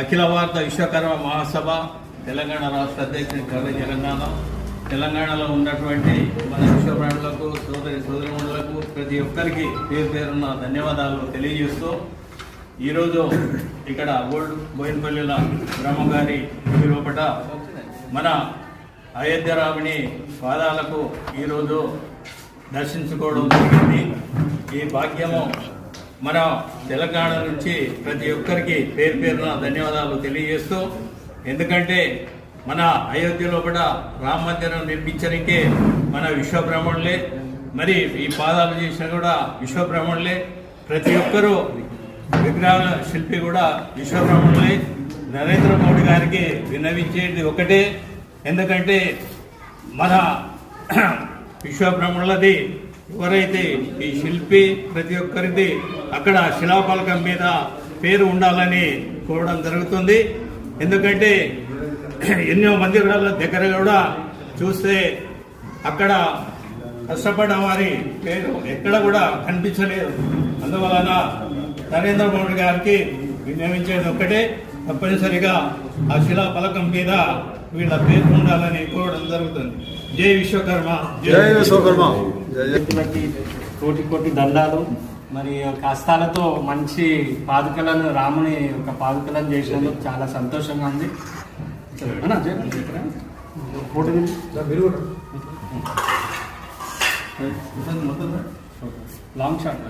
అఖిల భారత విశ్వకర్మ మహాసభ తెలంగాణ రాష్ట్ర అధ్యక్షుని కవి తెలంగాణలో ఉన్నటువంటి మన విశ్వప్రాణులకు సోదరిమణులకు ప్రతి ఒక్కరికి పేరు పేరున్న ధన్యవాదాలు తెలియజేస్తూ ఈరోజు ఇక్కడ బోయినపల్లిల బ్రహ్మగారి లోపట మన అయోధ్యరాముని పాదాలకు ఈరోజు దర్శించుకోవడం జరిగింది. ఈ భాగ్యము మన తెలంగాణ నుంచి ప్రతి ఒక్కరికి పేరు పేరున ధన్యవాదాలు తెలియజేస్తూ, ఎందుకంటే మన అయోధ్య లోపల రామ మందిరం నిర్మించడానికే మన విశ్వబ్రహ్మణులే, మరి ఈ పాదాలు చేసిన కూడా విశ్వబ్రహ్మణులే, ప్రతి ఒక్కరూ విగ్రహాల శిల్పి కూడా విశ్వబ్రహ్మణులే. నరేంద్ర మోడీ గారికి విన్నవించేది ఒకటే, ఎందుకంటే మన విశ్వబ్రహ్మణులది ఎవరైతే ఈ శిల్పి ప్రతి ఒక్కరిది అక్కడ శిలాఫలకం మీద పేరు ఉండాలని కోరడం జరుగుతుంది. ఎందుకంటే ఎన్నో మందిరాల దగ్గర కూడా చూస్తే అక్కడ కష్టపడ్డ వారి పేరు ఎక్కడ కూడా కనిపించలేదు. అందువలన నరేంద్ర మోడీ గారికి విన్నవించేది ఒక్కటే, తప్పనిసరిగా ఆ శిలాఫలకం మీద వీళ్ళ పేరు ఉండాలని కోరడం జరుగుతుంది. జై విశ్వకర్మ, జై విశ్వకర్మ. కోటి కోటి దండాలు. మరి కష్టాలతో మంచి పాదుకలను రాముని ఒక పాదుకలను చేసినందుకు చాలా సంతోషంగా ఉంది. Long shot